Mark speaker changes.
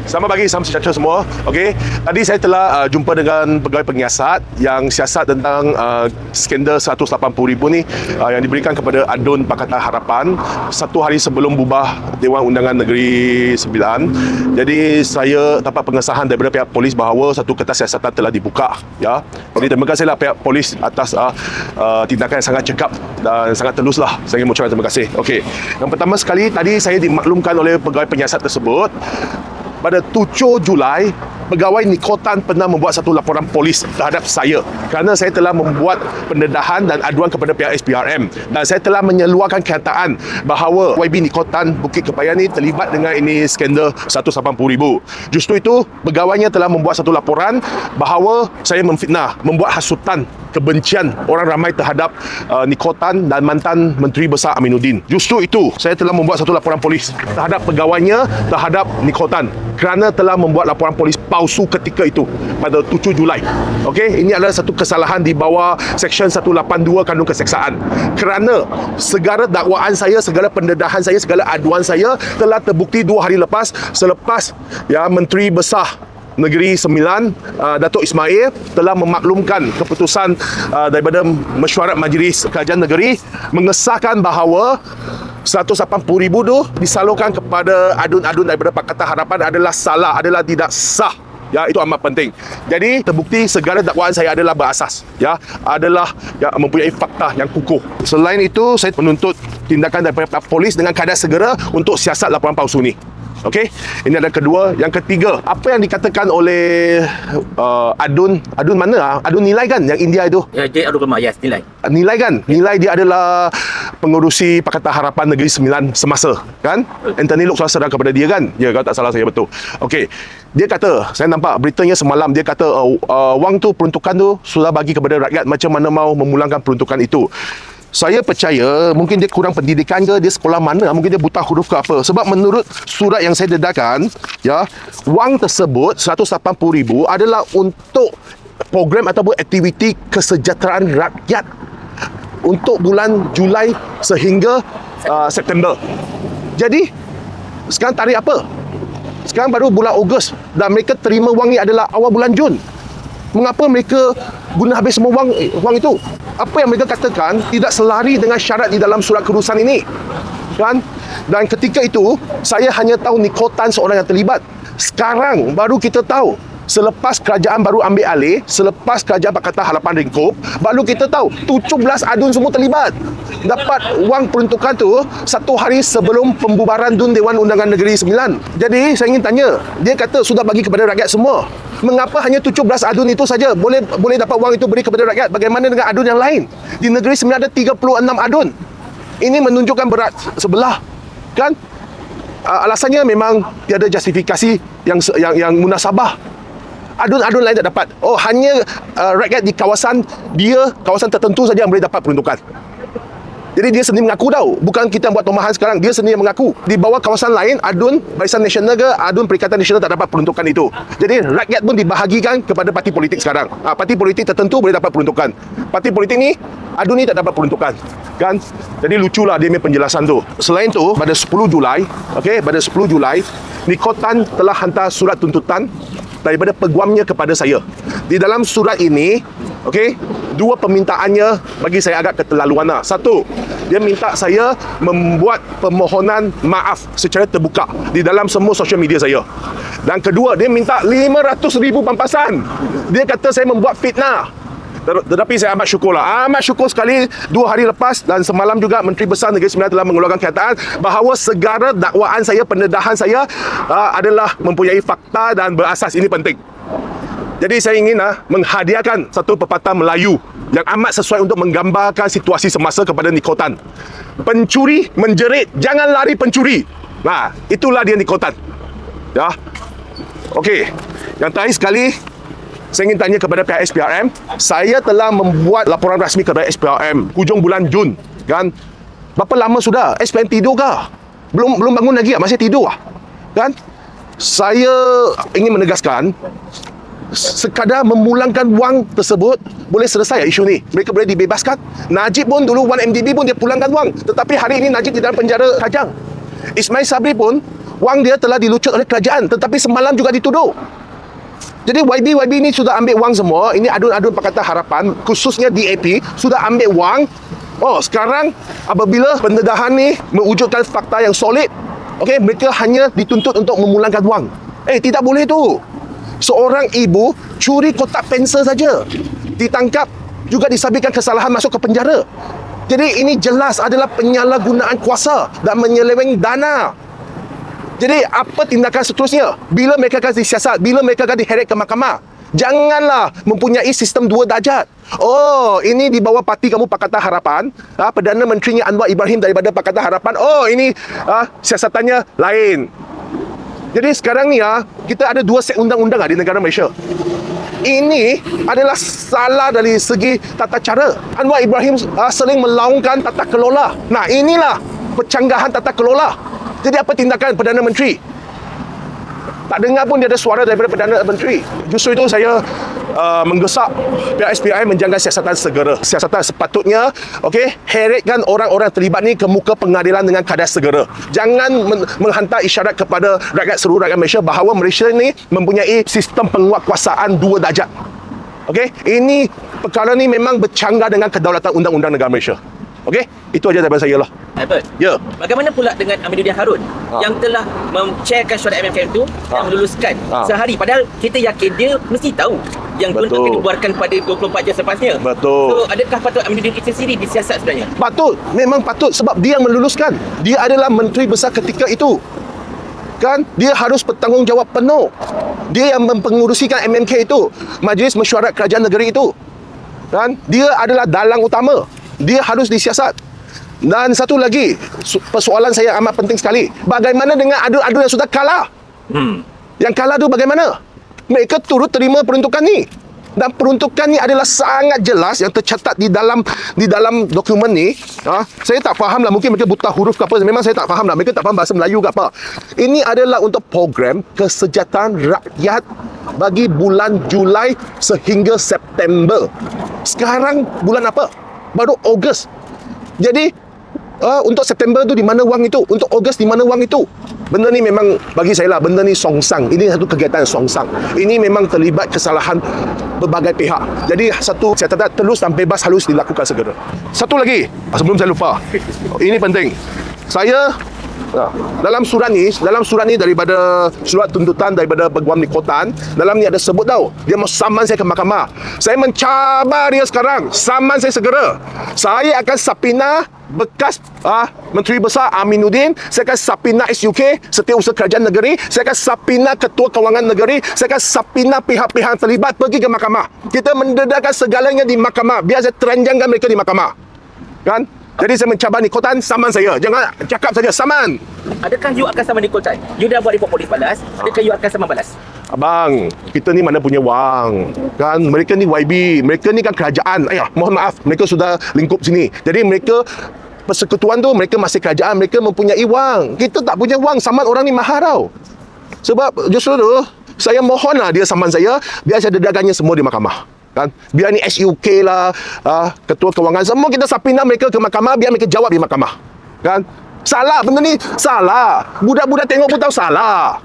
Speaker 1: Selamat pagi, salam sejahtera semua. Okey, tadi saya telah jumpa dengan pegawai penyiasat yang siasat tentang skandal 180,000 ni yang diberikan kepada Adun Pakatan Harapan satu hari sebelum bubar Dewan Undangan Negeri 9. Jadi saya dapat pengesahan daripada pihak polis bahawa satu kertas siasatan telah dibuka, ya. Jadi terima kasihlah pihak polis atas tindakan yang sangat cekap dan sangat teluslah. Saya ingin mengucapkan terima kasih. Okey, yang pertama sekali tadi saya dimaklumkan oleh pegawai penyiasat tersebut pada 7 Julai, pegawai Nikotan pernah membuat satu laporan polis terhadap saya kerana saya telah membuat pendedahan dan aduan kepada pihak SPRM dan saya telah menyeluarkan kenyataan bahawa YB Nikotan Bukit Kebayan ni terlibat dengan ini skandal 180,000. Justru itu, pegawainya telah membuat satu laporan bahawa saya memfitnah, membuat hasutan kebencian orang ramai terhadap Nikotan dan mantan Menteri Besar Aminuddin. Justru itu, saya telah membuat satu laporan polis terhadap pegawainya terhadap Nikotan kerana telah membuat laporan polis palsu ketika itu pada 7 Julai. Okey, ini adalah satu kesalahan di bawah Seksyen 182 Kandung Keseksaan. Kerana segala dakwaan saya, segala pendedahan saya, segala aduan saya telah terbukti 2 hari lepas selepas Menteri Besar Negeri 9 Datuk Ismail telah memaklumkan keputusan daripada Mesyuarat Majlis Kerajaan Negeri mengesahkan bahawa 180,000 tu disalurkan kepada adun-adun daripada Pakatan Harapan adalah salah, adalah tidak sah. Ya, itu amat penting. Jadi terbukti segala dakwaan saya adalah berasas, adalah mempunyai fakta yang kukuh. Selain itu, saya menuntut tindakan daripada polis dengan kadar segera untuk siasat laporan palsu ni. Okey, ini adalah kedua. Yang ketiga, apa yang dikatakan oleh Adun mana? Adun Nilai kan, yang India itu?
Speaker 2: Ya, J. Abdul Kamal, yes, Nilai.
Speaker 1: Nilai kan? Nilai dia adalah pengurusi Pakatan Harapan Negeri 9 semasa, kan? Anthony Lok serang kepada dia kan? Ya, kalau tak salah saya betul. Okey, dia kata, saya nampak beritanya semalam, dia kata wang tu, peruntukan tu sudah bagi kepada rakyat, macam mana mau memulangkan peruntukan itu. Saya percaya mungkin dia kurang pendidikan ke, dia sekolah mana, mungkin dia buta huruf ke apa. Sebab menurut surat yang saya dedahkan, wang tersebut 180,000 adalah untuk program ataupun aktiviti kesejahteraan rakyat untuk bulan Julai sehingga September. Jadi sekarang tarikh apa? Sekarang baru bulan Ogos dan mereka terima wang ni adalah awal bulan Jun. Mengapa mereka guna habis semua wang itu? Apa yang mereka katakan tidak selari dengan syarat di dalam surat kerusan ini, kan? Dan ketika itu saya hanya tahu Nikotan seorang yang terlibat. Sekarang baru kita tahu, selepas kerajaan baru ambil alih, selepas kerajaan Pakatan Harapan ringkup, baru kita tahu 17 adun semua terlibat. Dapat wang peruntukan tu satu hari sebelum pembubaran DUN Dewan Undangan Negeri 9. Jadi saya ingin tanya, dia kata sudah bagi kepada rakyat semua. Mengapa hanya 17 adun itu saja boleh dapat wang itu beri kepada rakyat? Bagaimana dengan adun yang lain? Di Negeri 9 ada 36 adun. Ini menunjukkan berat sebelah, kan? Alasannya memang tiada justifikasi yang munasabah. Adun-adun lain tak dapat. Hanya rakyat di kawasan tertentu saja yang boleh dapat peruntukan. Jadi dia sendiri mengaku tau, bukan kita buat tomahan sekarang, dia sendiri mengaku. Di bawah kawasan lain, adun Barisan Nasional ke, adun Perikatan Nasional tak dapat peruntukan itu. Jadi rakyat pun dibahagikan kepada parti politik sekarang. Parti politik tertentu boleh dapat peruntukan. Parti politik ni, adun ni tak dapat peruntukan, kan? Jadi luculah dia punya penjelasan tu. Selain tu, pada 10 Julai, pada 10 Julai, Nikotan telah hantar surat tuntutan daripada peguamnya kepada saya. Di dalam surat ini, dua permintaannya bagi saya agak keterlaluan. Satu, dia minta saya membuat permohonan maaf secara terbuka di dalam semua social media saya. Dan kedua, dia minta 500,000 pampasan. Dia kata saya membuat fitnah. Tetapi saya amat syukur sekali 2 hari lepas dan semalam juga Menteri Besar Negeri Sembilan telah mengeluarkan kenyataan bahawa segala dakwaan saya, pendedahan saya adalah mempunyai fakta dan berasas. Ini penting. Jadi saya ingin menghadiahkan satu pepatah Melayu yang amat sesuai untuk menggambarkan situasi semasa kepada Nikotan. Pencuri menjerit, jangan lari pencuri. Itulah dia Nikotan. Okey. Yang terakhir sekali, saya ingin tanya kepada pihak SPRM. Saya telah membuat laporan rasmi kepada SPRM hujung bulan Jun, kan? Berapa lama sudah? SPRM tidur ke? Belum bangun lagi, masih tidur kan? Saya ingin menegaskan, sekadar memulangkan wang tersebut boleh selesai isu ni. Mereka boleh dibebaskan. Najib pun dulu 1MDB pun dia pulangkan wang, tetapi hari ini Najib di dalam penjara Kajang. Ismail Sabri pun wang dia telah dilucut oleh kerajaan, tetapi semalam juga dituduh. Jadi YB ni sudah ambil wang semua. Ini adun-adun Pakatan Harapan, khususnya DAP, sudah ambil wang. Oh, sekarang apabila pendedahan ni mewujudkan fakta yang solid, okey, mereka hanya dituntut untuk memulangkan wang. Tidak boleh tu. Seorang ibu curi kotak pensel saja, ditangkap, juga disabitkan kesalahan, masuk ke penjara. Jadi ini jelas adalah penyalahgunaan kuasa dan menyeleweng dana. Jadi apa tindakan seterusnya? Bila mereka akan disiasat, bila mereka akan diheret ke mahkamah? Janganlah mempunyai sistem dua darjat. Oh, ini di bawah parti kamu Pakatan Harapan, Perdana Menterinya Anwar Ibrahim daripada Pakatan Harapan. Oh, ini siasatannya lain. Jadi sekarang ni kita ada dua set undang-undang di negara Malaysia. Ini adalah salah dari segi tata cara. Anwar Ibrahim sering melaungkan tata kelola. Nah, inilah pencanggahan tata kelola. Jadi apa tindakan Perdana Menteri? Tak dengar pun dia ada suara daripada Perdana Menteri. Justru itu saya menggesak pihak SPI menjaga siasatan segera. Siasatan sepatutnya, heretkan orang-orang terlibat ni ke muka pengadilan dengan kadar segera. Jangan menghantar isyarat kepada seluruh rakyat Malaysia bahawa Malaysia ni mempunyai sistem penguatkuasaan dua darjat. Ini perkara ni memang bercanggah dengan kedaulatan undang-undang negara Malaysia. Itu aja daripada saya lah.
Speaker 2: Albert,
Speaker 1: ya.
Speaker 2: Bagaimana pula dengan Aminuddin Harun yang telah mencairkan syariat MMK itu dan meluluskan sehari, padahal kita yakin dia mesti tahu yang akan dibuarkan pada 24 jam selepasnya.
Speaker 1: Betul.
Speaker 2: So adakah patut Aminuddin itu sendiri disiasat sebenarnya?
Speaker 1: Patut, memang patut, sebab dia yang meluluskan. Dia adalah menteri besar ketika itu. Kan, dia harus bertanggungjawab penuh. Dia yang mempengurusikan MMK itu, Majlis Mesyuarat Kerajaan Negeri itu. Kan, dia adalah dalang utama. Dia harus disiasat. Dan satu lagi, persoalan saya amat penting sekali. Bagaimana dengan adu-adu yang sudah kalah? Yang kalah tu bagaimana? Mereka turut terima peruntukan ni. Dan peruntukan ni adalah sangat jelas yang tercatat di dalam dokumen ni. Saya tak faham lah, mungkin mereka buta huruf ke apa. Memang saya tak faham lah, mereka tak faham bahasa Melayu ke apa. Ini adalah untuk program kesejahteraan rakyat bagi bulan Julai sehingga September. Sekarang bulan apa? Baru Ogos. Jadi untuk September tu di mana wang itu? Untuk Ogos di mana wang itu? Benda ni memang bagi saya lah, benda ni songsang. Ini satu kegiatan songsang. Ini memang terlibat kesalahan berbagai pihak. Jadi satu, saya kata telus dan bebas harus dilakukan segera. Satu lagi, sebelum saya lupa. Ini penting. Saya dalam surat ni daripada surat tuntutan daripada Peguam Nikotan, dalam ni ada sebut tau, dia mau saman saya ke mahkamah. Saya mencabar dia sekarang, saman saya segera. Saya akan subpoena bekas Menteri Besar Aminuddin, saya akan subpoena SUK, Setiausaha Kerajaan Negeri, saya akan subpoena Ketua Kewangan Negeri, saya akan subpoena pihak-pihak terlibat pergi ke mahkamah. Kita mendedahkan segalanya di mahkamah, biar saya teranjangkan mereka di mahkamah. Kan? Jadi saya mencabar Nikotan, saman saya. Jangan cakap saja, saman.
Speaker 2: Adakah you akan saman Nikotan? You dah buat report polis balas, adakah you akan saman balas?
Speaker 1: Abang, kita ni mana punya wang? Kan, mereka ni YB, mereka ni kan kerajaan. Mohon maaf, mereka sudah lingkup sini. Jadi mereka persekutuan tu, mereka masih kerajaan, mereka mempunyai wang. Kita tak punya wang, saman orang ni mahal tau. Sebab justru tu, saya mohonlah dia saman saya, biar saya dedahkannya semua di mahkamah. Kan, biar ni SUK lah, Ketua Kewangan, semua kita subpoena mereka ke mahkamah, biar mereka jawab di mahkamah. Kan, salah benda ni, salah. Budak-budak tengok pun tahu salah.